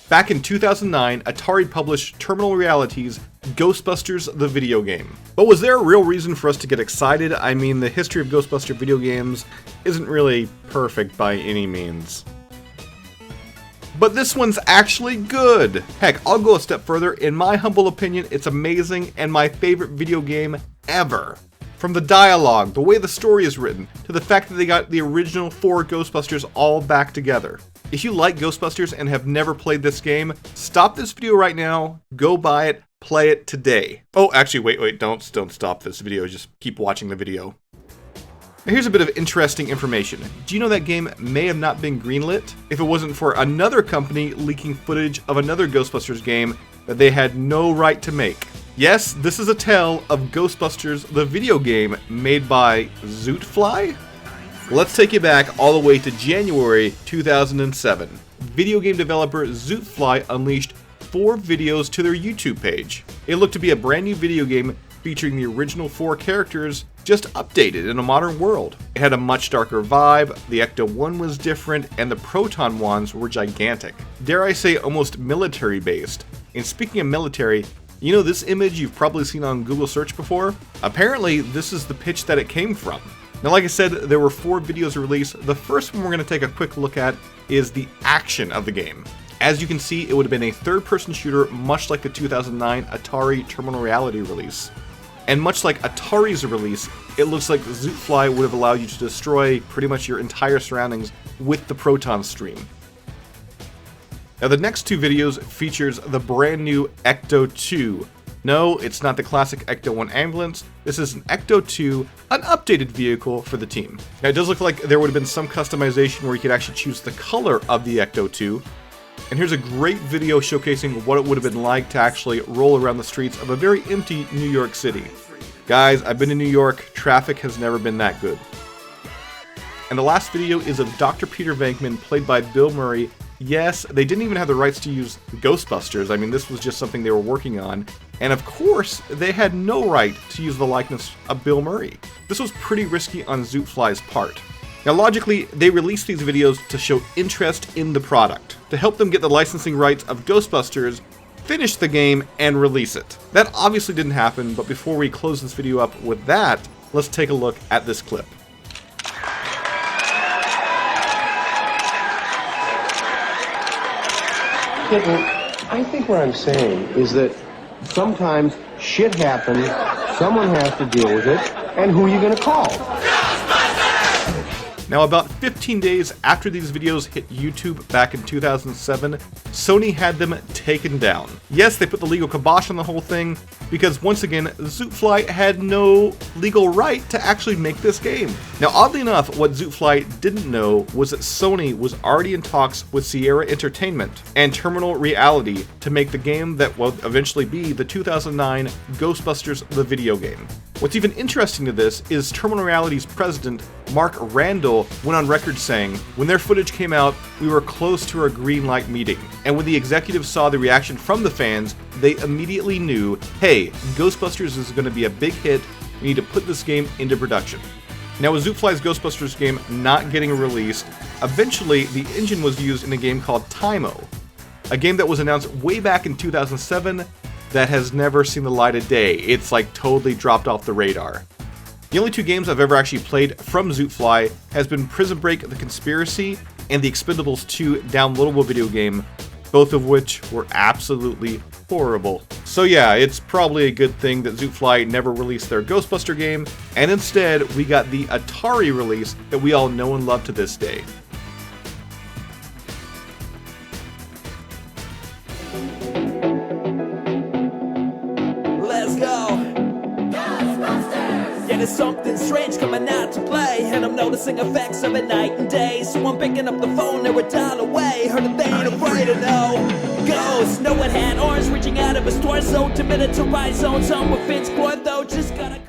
Back in 2009, Atari published Terminal Reality's Ghostbusters the video game. But was there a real reason for us to get excited? I mean, the history of Ghostbuster video games isn't really perfect by any means. But this one's actually good! Heck, I'll go a step further. In my humble opinion, it's amazing and my favorite video game ever. From the dialogue, the way the story is written, to the fact that they got the original 4 Ghostbusters all back together. If you like Ghostbusters and have never played this game, stop this video right now, go buy it, play it today. Oh, actually, wait, don't stop this video, just keep watching the video. Now here's a bit of interesting information. Do you know that game may have not been greenlit if it wasn't for another company leaking footage of another Ghostbusters game that they had no right to make? Yes, this is a tale of Ghostbusters the video game made by Zootfly? Let's take you back all the way to January 2007. Video game developer Zootfly unleashed 4 videos to their YouTube page. It looked to be a brand new video game featuring the original 4 characters, just updated in a modern world. It had a much darker vibe, the Ecto-1 was different, and the Proton wands were gigantic. Dare I say almost military based. And speaking of military, you know this image you've probably seen on Google search before? Apparently this is the pitch that it came from. Now, like I said, there were 4 videos released. The first one we're going to take a quick look at is the action of the game. As you can see, it would have been a third-person shooter, much like the 2009 Atari Terminal Reality release. And much like Atari's release, it looks like Zootfly would have allowed you to destroy pretty much your entire surroundings with the Proton stream. Now, the next 2 videos features the brand new Ecto-2. No, it's not the classic Ecto-1 ambulance. This is an Ecto-2, an updated vehicle for the team. Now, it does look like there would have been some customization where you could actually choose the color of the Ecto-2. And here's a great video showcasing what it would have been like to actually roll around the streets of a very empty New York City. Guys, I've been to New York. Traffic has never been that good. And the last video is of Dr. Peter Venkman, played by Bill Murray. Yes, they didn't even have the rights to use Ghostbusters. I mean, this was just something they were working on. And of course, they had no right to use the likeness of Bill Murray. This was pretty risky on Zootfly's part. Now, logically, they released these videos to show interest in the product, to help them get the licensing rights of Ghostbusters, finish the game, and release it. That obviously didn't happen, but before we close this video up with that, let's take a look at this clip. I think what I'm saying is that sometimes shit happens, someone has to deal with it, and who are you gonna call? Now, about 15 days after these videos hit YouTube back in 2007, Sony had them taken down. Yes, they put the legal kibosh on the whole thing, because once again, Zootfly had no legal right to actually make this game. Now, oddly enough, what Zootfly didn't know was that Sony was already in talks with Sierra Entertainment and Terminal Reality to make the game that will eventually be the 2009 Ghostbusters the video game. What's even interesting to this is Terminal Reality's president, Mark Randall, went on record saying, "When their footage came out, we were close to our green light meeting. And when the executives saw the reaction from the fans, they immediately knew, hey, Ghostbusters is going to be a big hit, we need to put this game into production." Now, with Zootfly's Ghostbusters game not getting released, eventually the engine was used in a game called Tymo, a game that was announced way back in 2007 that has never seen the light of day. It's like totally dropped off the radar. The only 2 games I've ever actually played from Zootfly has been Prison Break: The Conspiracy and the Expendables 2 downloadable video game, both of which were absolutely horrible. So yeah, it's probably a good thing that Zootfly never released their Ghostbuster game, and instead we got the Atari release that we all know and love to this day. Let's go! Ghostbusters! Yeah, there's something strange coming out to play, and I'm noticing effects of it night and day. So I'm picking up the phone, they're a dial away. Heard that they ain't afraid to know ghosts. No one had arms reaching out of his torso to militarize zones. On with Vince Boy though, just gotta